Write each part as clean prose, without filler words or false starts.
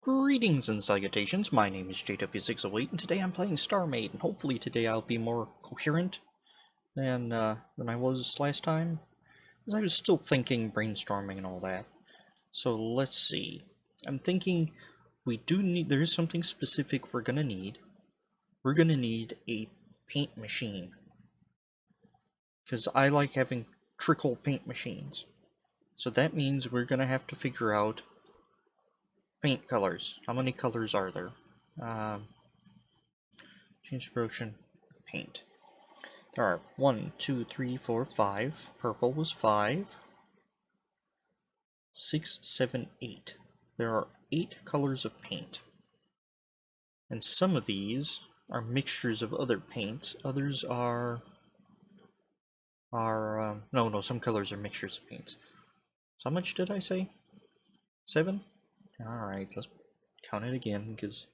Greetings and salutations, my name is JW608 and today I'm playing Starmade, and hopefully today I'll be more coherent than I was last time, because I was still thinking, brainstorming and all that. So let's see. I'm thinking there is something specific we're gonna need. We're gonna need a paint machine. Because I like having trickle paint machines. So that means we're gonna have to figure out paint colors. How many colors are there? Change production, paint. There are 1, 2, 3, 4, 5. Purple was 5. 6, 7, 8. There are 8 colors of paint. And some of these are mixtures of other paints. Others are no, some colors are mixtures of paints. So how much did I say? 7? Alright, let's count it again, because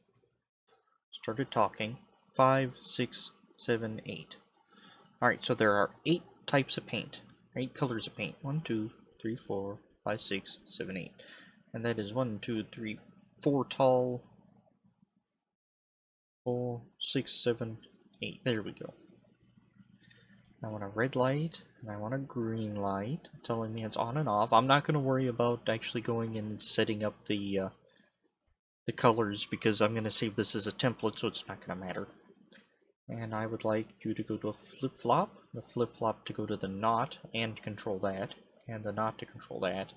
I started talking. 5, 6, 7, 8. Alright, so there are 8 types of paint. 8 colors of paint. 1, 2, 3, 4, 5, 6, 7, 8. And that is 1, 2, 3, 4 tall. 4, 6, 7, 8. There we go. I want a red light, and I want a green light, telling me it's on and off. I'm not going to worry about actually going and setting up the colors, because I'm going to save this as a template, so it's not going to matter. And I would like you to go to a flip-flop, the flip-flop to go to the knot and control that, and the knot to control that.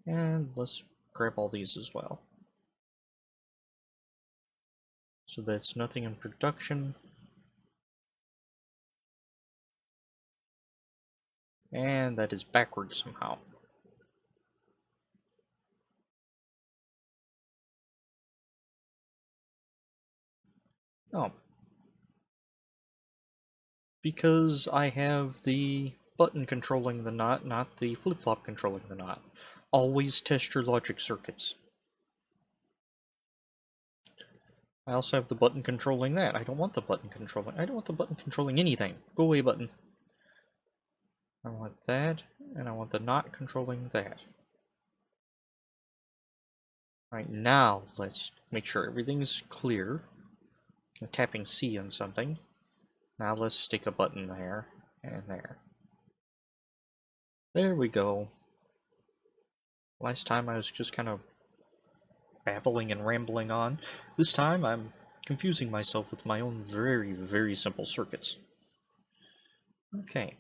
And let's grab all these as well. So that's nothing in production. And that is backwards somehow. Oh. Because I have the button controlling the knot, not the flip-flop controlling the knot. Always test your logic circuits. I also have the button controlling that. I don't want the button controlling anything. Go away, button. I want that, and I want the knot controlling that. Alright, now let's make sure everything's clear. I'm tapping C on something. Now let's stick a button there, and there. There we go. Last time I was just kind of babbling and rambling on. This time I'm confusing myself with my own very, very simple circuits. Okay.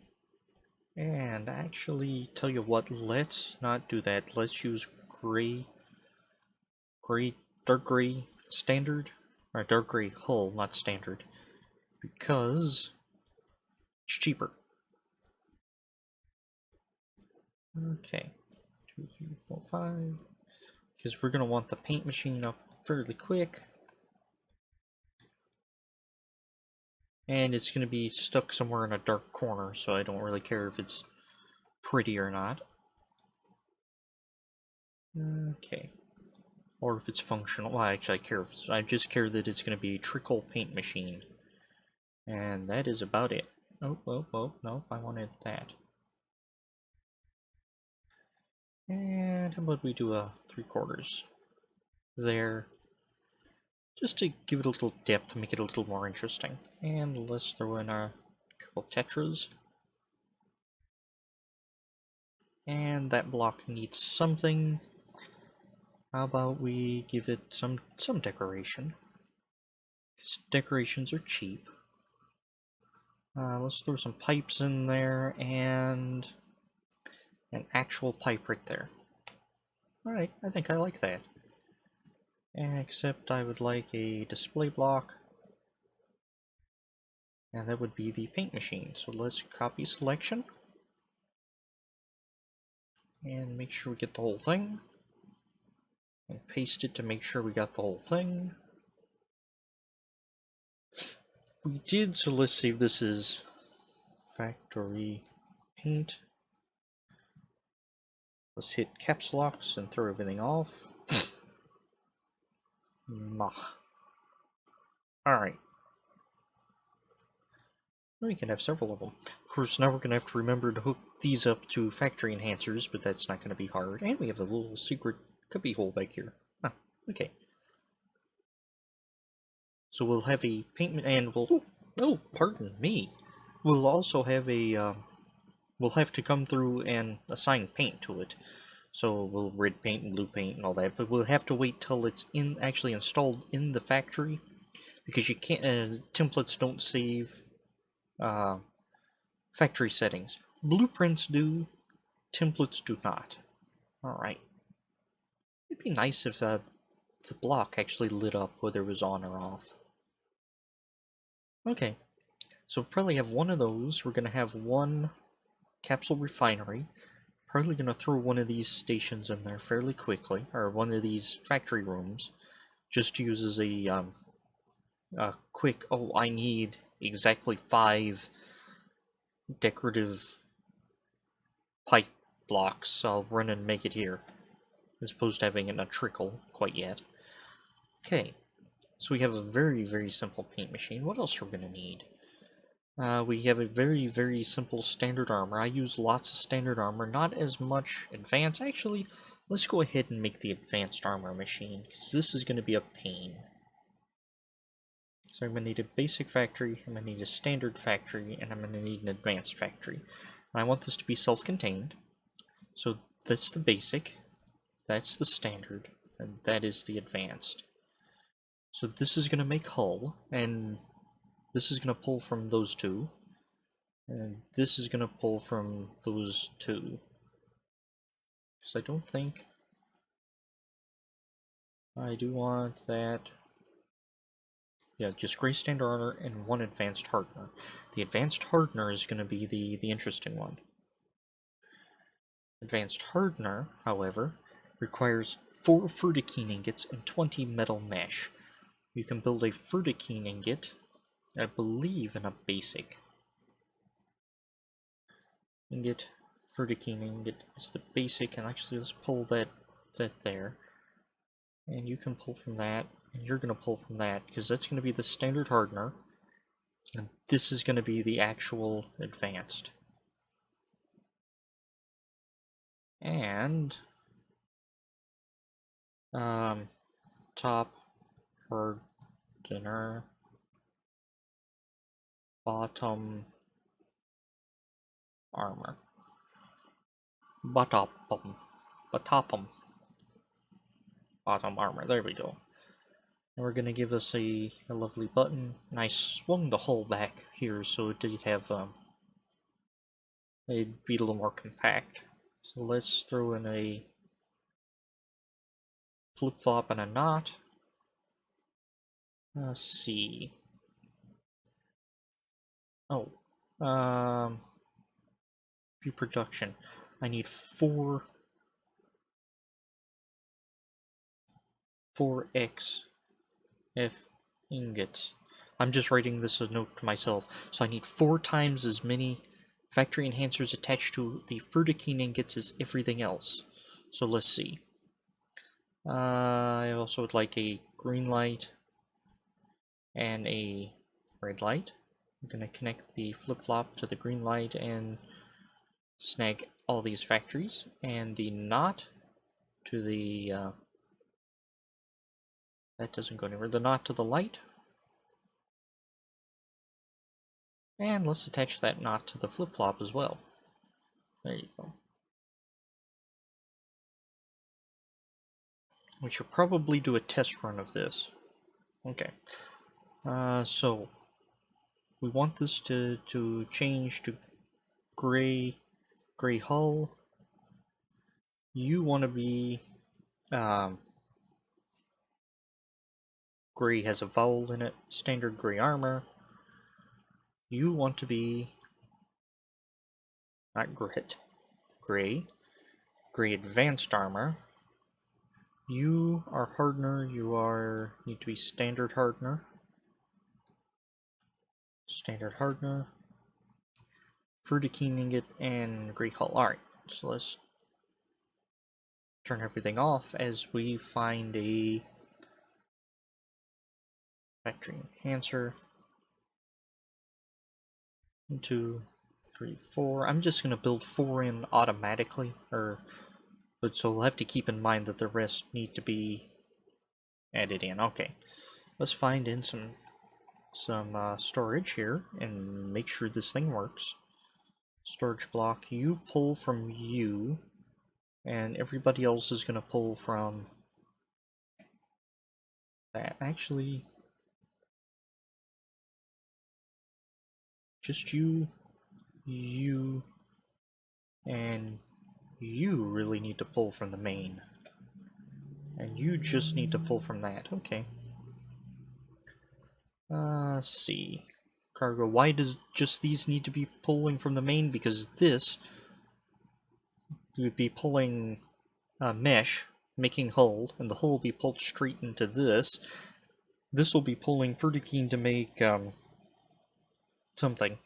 And actually, tell you what, let's not do that. Let's use dark gray standard, or dark gray hull, not standard, because it's cheaper. Okay, 2, 3, 4, 5, because we're going to want the paint machine up fairly quick. And it's going to be stuck somewhere in a dark corner, so I don't really care if it's pretty or not. Okay. Or if it's functional. Well, actually, I just care that it's going to be a trickle paint machine. And that is about it. Oh, no, I wanted that. And how about we do a 3/4 there, just to give it a little depth, to make it a little more interesting. And let's throw in a couple tetras. And that block needs something. How about we give it some decoration? Because decorations are cheap. Let's throw some pipes in there, and an actual pipe right there. Alright, I think I like that. Except I would like a display block, and that would be the paint machine. So let's copy selection, and make sure we get the whole thing, and paste it to make sure we got the whole thing. We did, so let's save this as factory paint. Let's hit caps locks and throw everything off. Mah. Alright. We can have several of them. Of course, now we're going to have to remember to hook these up to factory enhancers, but that's not going to be hard. And we have a little secret cubby hole back here. Ah, okay. So we'll have a paint, and we'll, oh, pardon me. We'll also have a, we'll have to come through and assign paint to it. So we'll red paint and blue paint and all that, but we'll have to wait till it's actually installed in the factory, because you can't, templates don't save factory settings. Blueprints do, templates do not. Alright. It'd be nice if the block actually lit up whether it was on or off. Okay, so we'll probably have one of those. We're going to have one capsule refinery. Probably going to throw one of these stations in there fairly quickly, or one of these factory rooms, just to use as a quick, oh, I need exactly 5 decorative pipe blocks. I'll run and make it here, as opposed to having it in a trickle quite yet. Okay, so we have a very, very simple paint machine. What else are we going to need? We have a very, very simple standard armor. I use lots of standard armor, not as much advanced. Actually, let's go ahead and make the advanced armor machine, because this is going to be a pain. So I'm going to need a basic factory, I'm going to need a standard factory, and I'm going to need an advanced factory. And I want this to be self-contained. So that's the basic, that's the standard, and that is the advanced. So this is going to make hull, and this is going to pull from those two, and this is going to pull from those two. Because I don't think I do want that. Yeah, just gray standard armor and one advanced hardener. The advanced hardener is going to be the interesting one. Advanced hardener, however, requires 4 Furtikine ingots and 20 metal mesh. You can build a Furtikine ingot, I believe, in a basic. Ingot, Furtikine ingot is the basic, and actually let's pull that there. And you can pull from that, and you're going to pull from that, because that's going to be the standard hardener, and this is going to be the actual advanced. And top hardener, bottom armor, bottom armor. There we go. And we're gonna give us a lovely button. And I swung the hull back here so it did have it'd be a little more compact. So let's throw in a flip-flop and a knot. Let's see. Oh, pre-production. I need 4x ingots. I'm just writing this a note to myself. So I need 4 times as many factory enhancers attached to the Furtikine ingots as everything else. So let's see. I also would like a green light and a red light. I'm going to connect the flip-flop to the green light and snag all these factories, and the knot to the that doesn't go anywhere. The knot to the light, and let's attach that knot to the flip-flop as well. There you go. We should probably do a test run of this. Okay. So we want this to change to gray hull. You want to be gray has a vowel in it, standard gray armor. You want to be not gray advanced armor. You are hardener, you need to be standard hardener. Standard hardener, Furtikine ingot, and gray hull. Alright, so let's turn everything off as we find a factory enhancer. 1, 2, 3, 4. I'm just going to build 4 in automatically, but so we'll have to keep in mind that the rest need to be added in. Okay, let's find in some some storage here and make sure this thing works. Storage block, you pull from you, and everybody else is going to pull from that. Actually, just you, and you really need to pull from the main. And you just need to pull from that. Okay. Let's see. Cargo, why does just these need to be pulling from the main? Because this would be pulling mesh, making hull, and the hull will be pulled straight into this. This will be pulling vertical to make something.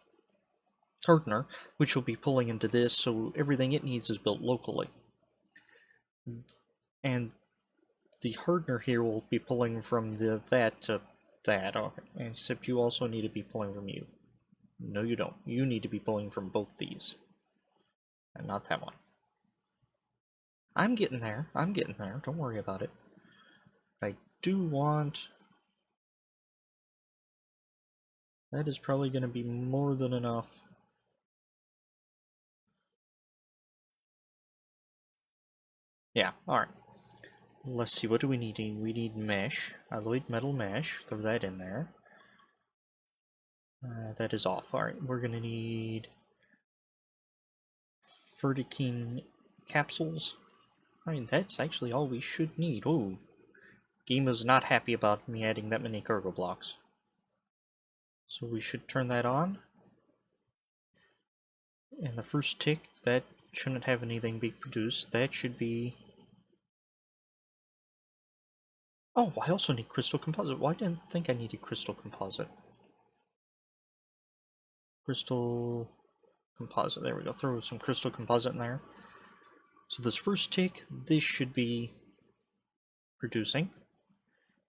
Hardener, which will be pulling into this, so everything it needs is built locally. And the hardener here will be pulling from that to that, okay. Except you also need to be pulling from you. No, you don't. You need to be pulling from both these. And not that one. I'm getting there. I'm getting there. Don't worry about it. I do want... That is probably going to be more than enough. Yeah, alright. Let's see, what do we need? We need mesh. Alloyed metal mesh. Throw that in there. That is off. Alright, we're going to need vertical capsules. I mean, that's actually all we should need. Ooh. Game is not happy about me adding that many cargo blocks. So we should turn that on. And the first tick, that shouldn't have anything being produced. That should be... Oh, I also need crystal composite. Why didn't I think I needed crystal composite? Crystal composite. There we go. Throw some crystal composite in there. So this first tick, this should be producing.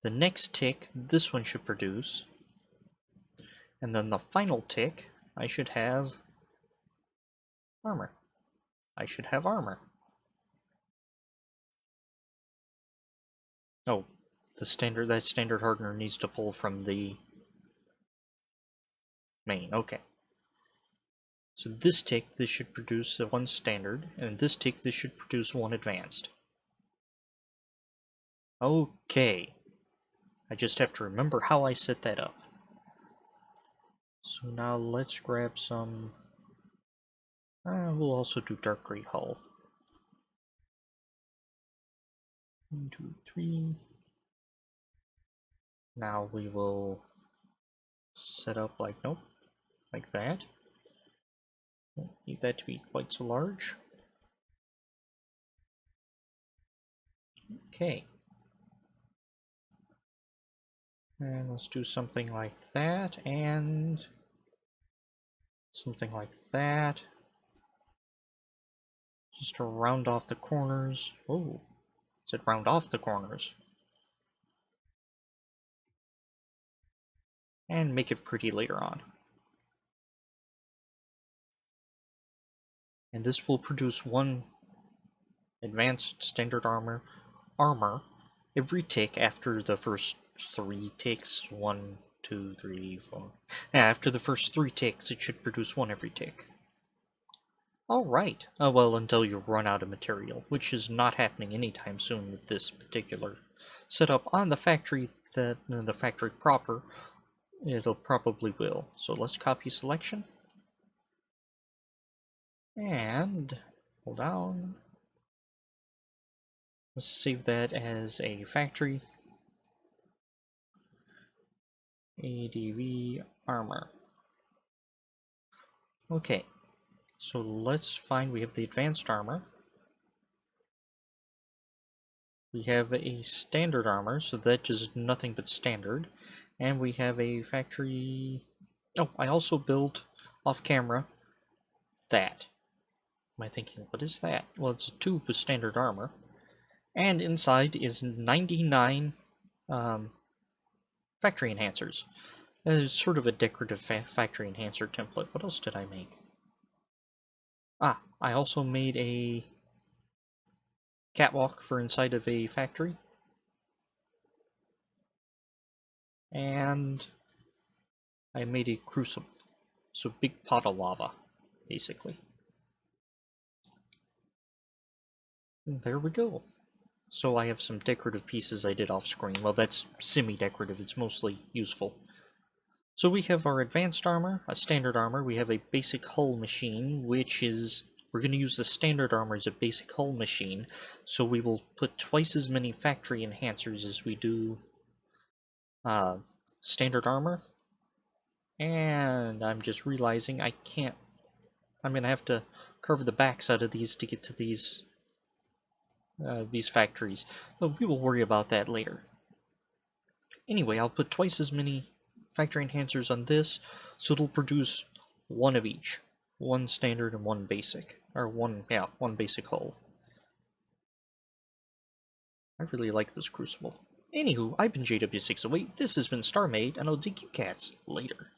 The next tick, this one should produce. And then the final tick, I should have armor. I should have armor. Oh, that standard hardener needs to pull from the main. Okay. So this tick, this should produce one standard, and this tick, this should produce one advanced. Okay. I just have to remember how I set that up. So now let's grab some... we'll also do dark gray hull. 1, 2, 3. Now we will set up like, nope, like that. Don't need that to be quite so large. Okay. And let's do something like that, and something like that. Just to round off the corners. Oh, is it round off the corners? And make it pretty later on. And this will produce one advanced standard armor every tick after the first 3 ticks. 1, 2, 3, 4. Yeah, after the first 3 ticks, it should produce one every tick. Alright. Well, until you run out of material, which is not happening anytime soon with this particular setup on the factory, the factory proper. It'll probably will. So let's copy selection. And hold on. Let's save that as a factory. ADV armor. Okay, so let's find, we have the advanced armor. We have a standard armor, so that is nothing but standard. And we have a factory... Oh, I also built off camera that. Am I thinking, what is that? Well, it's a tube with standard armor. And inside is 99 factory enhancers. That is sort of a decorative factory enhancer template. What else did I make? Ah, I also made a catwalk for inside of a factory. And I made a crucible. So big pot of lava, basically. And there we go. So I have some decorative pieces I did off screen. Well, that's semi-decorative, it's mostly useful. So we have our advanced armor, a standard armor, we have a basic hull machine, which is... We're going to use the standard armor as a basic hull machine, so we will put twice as many factory enhancers as we do standard armor. And I'm just realizing I can't... I'm going to have to carve the backs out of these to get to these factories. But we will worry about that later. Anyway, I'll put twice as many factory enhancers on this, so it'll produce one of each. One standard and one basic. Or one basic hull. I really like this crucible. Anywho, I've been JW608, this has been Starmade, and I'll dig you cats later.